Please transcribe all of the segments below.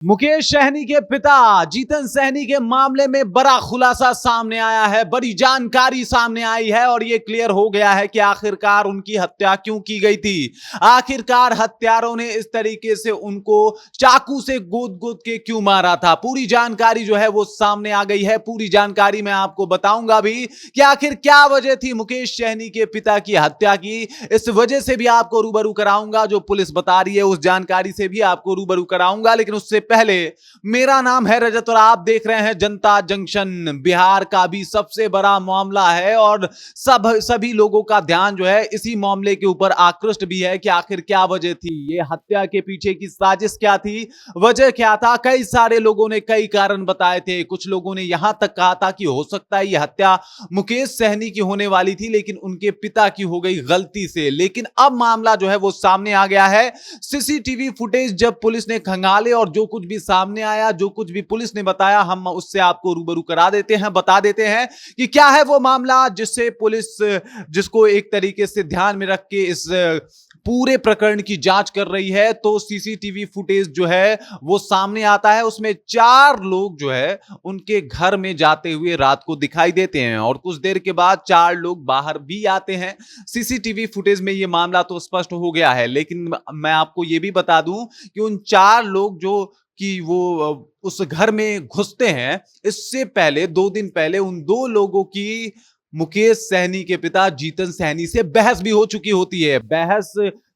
मुकेश सहनी के पिता जीतन सहनी के मामले में बड़ा खुलासा सामने आया है, बड़ी जानकारी सामने आई है और यह क्लियर हो गया है कि आखिरकार उनकी हत्या क्यों की गई थी। आखिरकार हत्यारों ने इस तरीके से उनको चाकू से गोद गोद के क्यों मारा था। पूरी जानकारी जो है वो सामने आ गई है। पूरी जानकारी मैं आपको बताऊंगा भी कि आखिर क्या वजह थी मुकेश सहनी के पिता की हत्या की। इस वजह से भी आपको रूबरू कराऊंगा, जो पुलिस बता रही है उस जानकारी से भी आपको रूबरू कराऊंगा। लेकिन उससे पहले, मेरा नाम है रजत और आप देख रहे हैं जनता जंक्शन। बिहार का भी सबसे बड़ा मामला है और सभी लोगों का ध्यान जो है इसी मामले के ऊपर आकृष्ट भी है कि आखिर क्या वजह थी, ये हत्या के पीछे की साजिश क्या थी, वजह क्या था। कई सारे लोगों ने कई कारण बताए थे। कुछ लोगों ने यहां तक कहा था कि हो सकता है यह हत्या मुकेश सहनी की होने वाली थी, लेकिन उनके पिता की हो गई गलती से। लेकिन अब मामला जो है वो सामने आ गया है। सीसीटीवी फुटेज जब पुलिस ने खंगाले और जो कुछ भी सामने आया, जो कुछ भी पुलिस ने बताया, हम उससे आपको रूबरू करा देते हैं, बता देते हैं कि क्या है वो मामला जिसको एक तरीके से ध्यान में रख के इस पूरे प्रकरण की जांच कर रही है। तो सीसीटीवी फुटेज जो है वो सामने आता है, उसमें 4 लोग जो है उनके घर में जाते हुए रात को दिखाई देते हैं और कुछ देर के बाद 4 लोग बाहर भी आते हैं। सीसीटीवी फुटेज में ये मामला तो स्पष्ट हो गया है, लेकिन मैं आपको ये भी बता दूं कि उन 4 लोग जो कि वो उस घर में घुसते हैं, इससे पहले 2 दिन पहले उन 2 लोगों की मुकेश सहनी के पिता जीतन सहनी से बहस भी हो चुकी होती है। बहस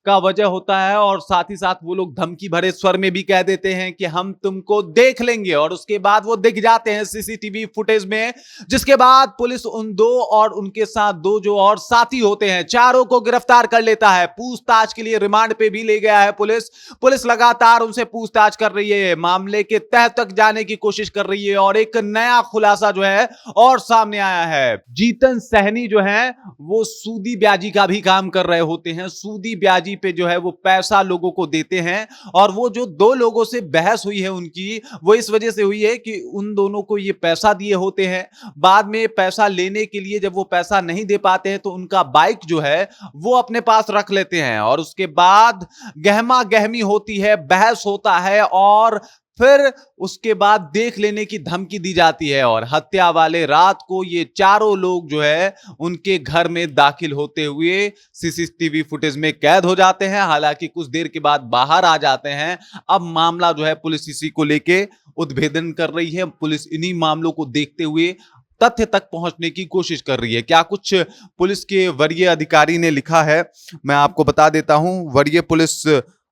का वजह होता है और साथ ही साथ वो लोग धमकी भरे स्वर में भी कह देते हैं कि हम तुमको देख लेंगे, और उसके बाद वो दिख जाते हैं सीसीटीवी फुटेज में। जिसके बाद पुलिस उन 2 और उनके साथ 2 जो और साथी होते हैं, चारों को गिरफ्तार कर लेता है। पूछताछ के लिए रिमांड पे भी ले गया है पुलिस लगातार उनसे पूछताछ कर रही है, मामले के तह तक जाने की कोशिश कर रही है। और एक नया खुलासा जो है और सामने आया है। जीतन सहनी जो है वो सूदी ब्याजी का भी काम कर रहे होते हैं। सूदी ब्याजी पे जो है वो पैसा लोगों को देते हैं, और वो जो 2 लोगों से बहस हुई है उनकी, वो इस वजह से हुई है कि उन दोनों को ये पैसा दिए होते हैं। बाद में पैसा लेने के लिए जब वो पैसा नहीं दे पाते हैं तो उनका बाइक जो है वो अपने पास रख लेते हैं, और उसके बाद गहमा गहमी होती है, बहस होता है, और फिर उसके बाद देख लेने की धमकी दी जाती है। और हत्या वाले रात को ये चारों लोग जो है उनके घर में दाखिल होते हुए सीसीटीवी फुटेज में कैद हो जाते हैं। हालांकि कुछ देर के बाद बाहर आ जाते हैं। अब मामला जो है पुलिस इसी को लेके उद्भेदन कर रही है। पुलिस इन्हीं मामलों को देखते हुए तथ्य तक पहुंचने की कोशिश कर रही है। क्या कुछ पुलिस के वरीय अधिकारी ने लिखा है, मैं आपको बता देता हूं। वरीय पुलिस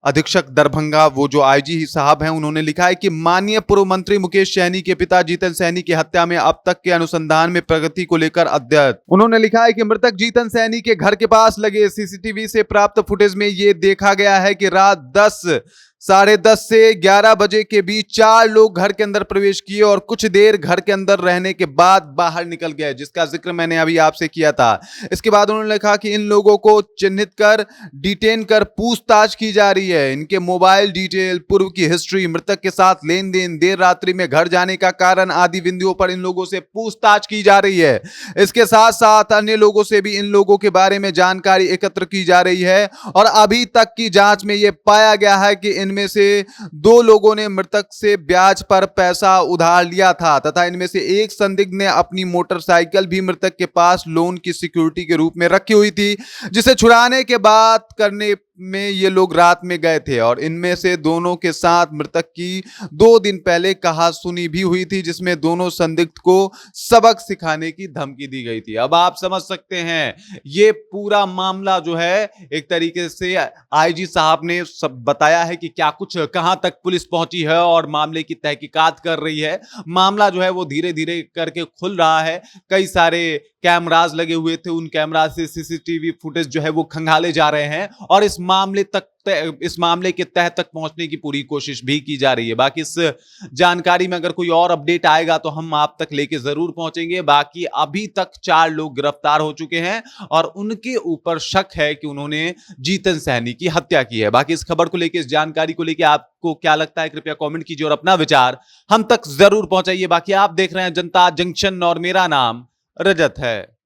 अधीक्षक दरभंगा, वो जो आईजी साहब हैं, उन्होंने लिखा है कि माननीय पूर्व मंत्री मुकेश सहनी के पिता जीतन सहनी की हत्या में अब तक के अनुसंधान में प्रगति को लेकर अध्ययन। उन्होंने लिखा है कि मृतक जीतन सहनी के घर के पास लगे सीसीटीवी से प्राप्त फुटेज में यह देखा गया है कि रात 10:30 से 11 बजे के बीच 4 लोग घर के अंदर प्रवेश किए और कुछ देर घर के अंदर रहने के बाद बाहर निकल गए, जिसका जिक्र मैंने अभी आपसे किया था। इसके बाद उन्होंने लिखा कि इन लोगों को चिन्हित कर डिटेन कर पूछताछ की जा रही है। इनके मोबाइल डिटेल, पूर्व की हिस्ट्री, मृतक के साथ लेन देन, देर रात्रि में घर जाने का कारण आदि बिंदुओं पर इन लोगों से पूछताछ की जा रही है। इसके साथ साथ अन्य लोगों से भी इन लोगों के बारे में जानकारी एकत्र की जा रही है, और अभी तक की जांच में यह पाया गया है कि इनमें से 2 लोगों ने मृतक से ब्याज पर पैसा उधार लिया था, तथा इनमें से एक संदिग्ध ने अपनी मोटरसाइकिल भी मृतक के पास लोन की सिक्योरिटी के रूप में रखी हुई थी, जिसे छुड़ाने के बाद करने में ये लोग रात में गए थे। और इनमें से दोनों के साथ मृतक की 2 दिन पहले कहासुनी भी हुई थी, जिसमें दोनों संदिग्ध को सबक सिखाने की धमकी दी गई थी। अब आप समझ सकते हैं ये पूरा मामला जो है एक तरीके से आईजी साहब ने सब बताया है कि क्या कुछ कहां तक पुलिस पहुंची है और मामले की तहकीकात कर रही है। मामला जो है वो धीरे धीरे करके खुल रहा है। कई सारे कैमरास लगे हुए थे, उन कैमरा से सीसीटीवी फुटेज जो है वो खंगाले जा रहे हैं, और इस मामले के तह तक पहुंचने की पूरी कोशिश भी की जा रही है। बाकी इस जानकारी में अगर कोई और अपडेट आएगा तो हम आप तक लेके जरूर पहुंचेंगे। बाकी अभी तक 4 लोग गिरफ्तार हो चुके हैं और उनके ऊपर शक है कि उन्होंने जीतन सहनी की हत्या की है। बाकी इस खबर को लेके, इस जानकारी को लेके आपको क्या लगता है, कृपया कमेंट कीजिए और अपना विचार हम तक जरूर पहुंचाइए। बाकी आप देख रहे हैं जनता जंक्शन और मेरा नाम रजत है।